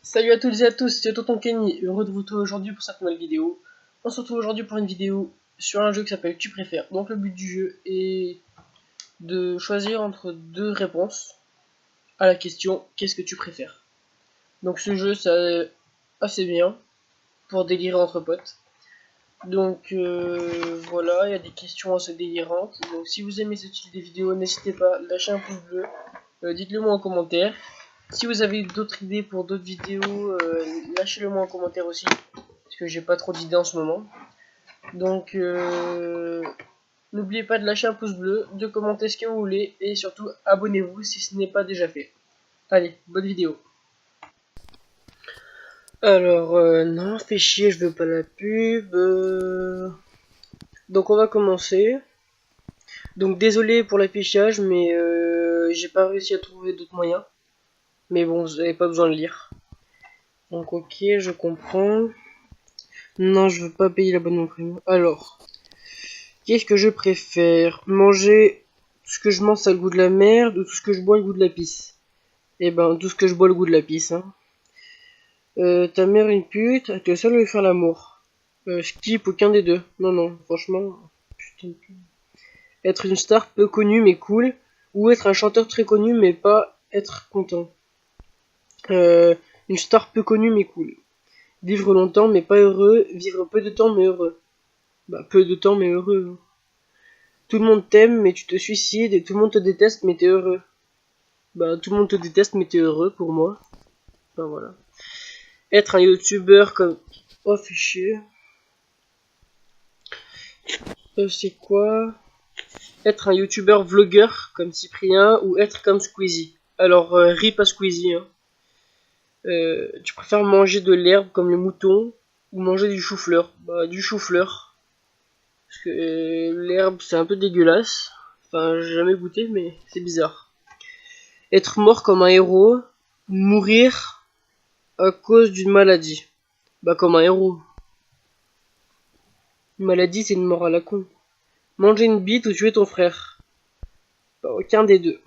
Salut à toutes et à tous, c'est Tonton Kenny, heureux de vous retrouver aujourd'hui pour cette nouvelle vidéo. On se retrouve aujourd'hui pour une vidéo sur un jeu qui s'appelle Tu préfères. Donc le but du jeu est de choisir entre deux réponses à la question qu'est-ce que tu préfères. Donc ce jeu c'est assez bien pour délirer entre potes. Donc voilà, il y a des questions assez délirantes. Donc si vous aimez ce style de vidéo, n'hésitez pas à lâcher un pouce bleu, dites-le moi en commentaire. Si vous avez d'autres idées pour d'autres vidéos, lâchez-le moi en commentaire aussi, parce que j'ai pas trop d'idées en ce moment. Donc n'oubliez pas de lâcher un pouce bleu, de commenter ce que vous voulez, et surtout abonnez-vous si ce n'est pas déjà fait. Allez, bonne vidéo. Alors, non, fais chier, je veux pas la pub. Donc on va commencer. Donc désolé pour l'affichage, mais j'ai pas réussi à trouver d'autres moyens. Mais bon, vous n'avez pas besoin de lire. Donc ok, je comprends. Non, je veux pas payer l'abonnement premium. Alors, qu'est-ce que je préfère? Manger tout ce que je mange ça a le goût de la merde ou tout ce que je bois le goût de la pisse? Eh ben, tout ce que je bois le goût de la pisse, hein. Ta mère une pute, tu es seul à lui faire l'amour. Skip aucun des deux. Non, non, franchement, putain. Être une star peu connue mais cool, ou être un chanteur très connu mais pas être content. Une star peu connue mais cool. Vivre longtemps mais pas heureux, vivre peu de temps mais heureux. Bah peu de temps mais heureux. Tout le monde t'aime mais tu te suicides et tout le monde te déteste mais t'es heureux. Bah tout le monde te déteste mais t'es heureux pour moi. Enfin voilà. Être un youtubeur comme... Oh fais chier. C'est quoi? Être un youtubeur vlogueur comme Cyprien ou être comme Squeezie. Alors rip à Squeezie hein. Tu préfères manger de l'herbe comme les moutons ou manger du chou-fleur? Bah du chou-fleur. Parce que l'herbe c'est un peu dégueulasse. Enfin j'ai jamais goûté mais c'est bizarre. Être mort comme un héros, mourir à cause d'une maladie. Bah comme un héros. Une maladie c'est une mort à la con. Manger une bite ou tuer ton frère? Bah aucun des deux.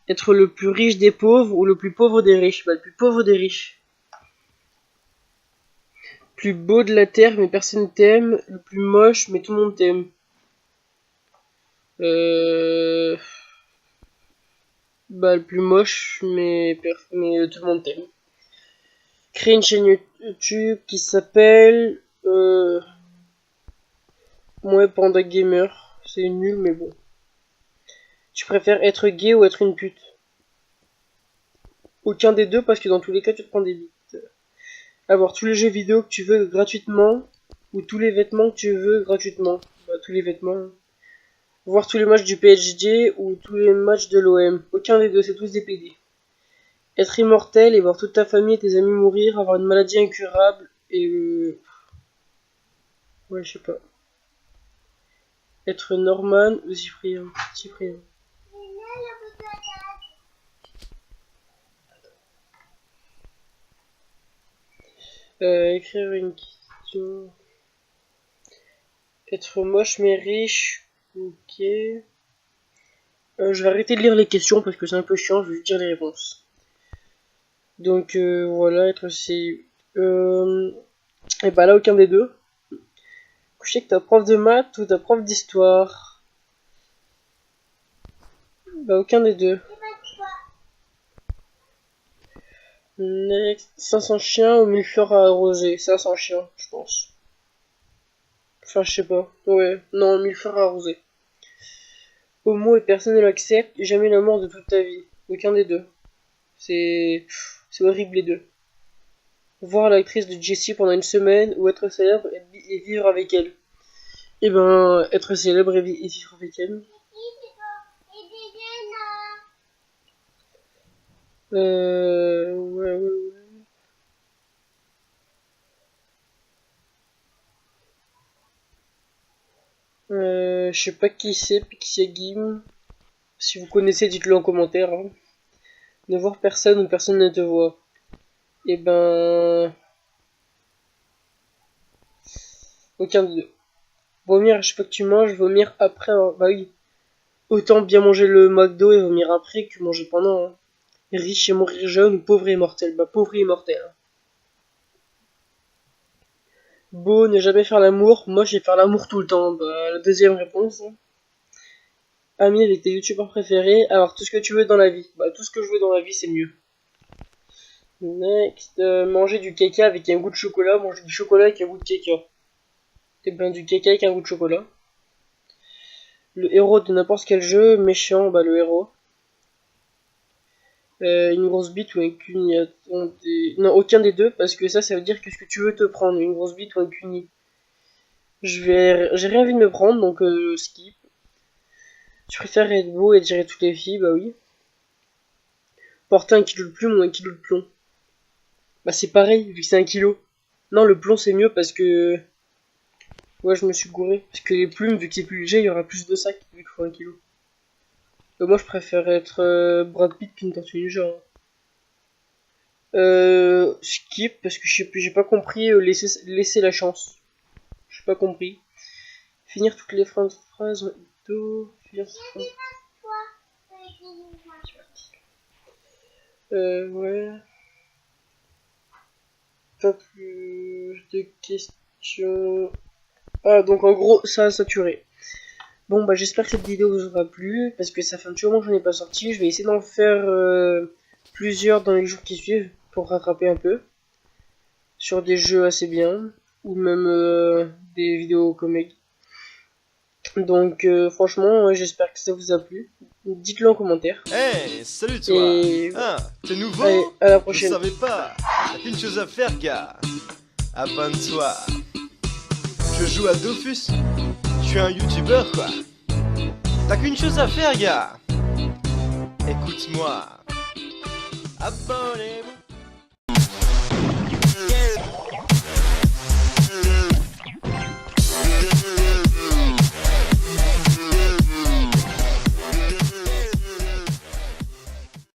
Être le plus riche des pauvres ou le plus pauvre des riches? Bah le plus pauvre des riches. Plus beau de la terre mais personne t'aime, le plus moche mais tout le monde t'aime. Bah le plus moche mais tout le monde t'aime. Créer une chaîne YouTube qui s'appelle Moi Panda Gamer. C'est nul mais bon. Tu préfères être gay ou être une pute? Aucun des deux parce que dans tous les cas tu te prends des bites. Avoir tous les jeux vidéo que tu veux gratuitement ou tous les vêtements que tu veux gratuitement. Bah tous les vêtements. Voir tous les matchs du PSG ou tous les matchs de l'OM. Aucun des deux, c'est tous des PD. Être immortel et voir toute ta famille et tes amis mourir, avoir une maladie incurable et... Ouais, je sais pas. Être Norman ou Cyprien. Cyprien. Écrire une question. Être moche mais riche. Ok. Je vais arrêter de lire les questions parce que c'est un peu chiant, je vais juste dire les réponses. Donc voilà, être c'est... et bah là, aucun des deux. Coucher avec ta prof de maths ou ta prof d'histoire? Bah aucun des deux. Next, 500 chiens ou 1000 fleurs à arroser? 500 chiens, je pense. Enfin, je sais pas. Ouais, non, 1000 fleurs à arroser. Homo et personne ne l'accepte, jamais la mort de toute ta vie. Aucun des deux. C'est horrible les deux. Voir l'actrice de Jessie pendant une semaine ou être célèbre et vivre avec elle. Eh ben, être célèbre et vivre avec elle. Ouais. Je sais pas qui c'est, Pixie Game. Si vous connaissez, dites-le en commentaire. Hein. Ne voir personne ou personne ne te voit. Eh ben... Aucun des deux. Vomir à chaque fois que tu manges, vomir après. Bah oui. Autant bien manger le McDo et vomir après que manger pendant. Hein. Riche et mourir jeune ou pauvre et immortel. Bah pauvre et immortel. Beau, ne jamais faire l'amour. Moche et faire l'amour tout le temps. Bah la deuxième réponse. Hein. Ami avec tes youtubeurs préférés. Alors tout ce que tu veux dans la vie. Bah tout ce que je veux dans la vie c'est mieux. Next. Manger du caca avec un goût de chocolat. Manger du chocolat avec un goût de caca. Et ben du caca avec un goût de chocolat. Le héros de n'importe quel jeu. Méchant, bah le héros. Une grosse bite ou un cuni. Non, aucun des deux, parce que ça veut dire que ce que tu veux te prendre, une grosse bite ou un cuni. J'ai rien envie de me prendre, donc skip. Tu préfères être beau et tirer toutes les filles, bah oui. Porter un kilo de plume ou un kilo de plomb. Bah c'est pareil, vu que c'est un kilo. Non, le plomb c'est mieux parce que... Ouais, je me suis gouré. Parce que les plumes, vu que c'est plus léger, il y aura plus de sacs, vu qu'il faut un kilo. Moi je préfère être Brad Pitt qu'une tortue ninja. Hein. Skip, parce que j'ai pas compris laisser la chance. J'ai pas compris. Finir toutes les phrases d'eau. Ouais. Pas plus de questions. Ah, donc en gros, ça a saturé. Bon, bah j'espère que cette vidéo vous aura plu, parce que ça fait un petit moment que j'en ai pas sorti. Je vais essayer d'en faire plusieurs dans les jours qui suivent, pour rattraper un peu. Sur des jeux assez bien, ou même des vidéos comiques. Donc franchement, j'espère que ça vous a plu. Dites-le en commentaire. Hey, salut toi. Et... Ah, t'es nouveau? Allez, à la prochaine. Je savais pas. T'as qu'une chose à faire, gars. Abonne-toi. Je joue à Dofus. Je suis un youtubeur, quoi. T'as qu'une chose à faire, gars. Écoute-moi. Abonnez-vous.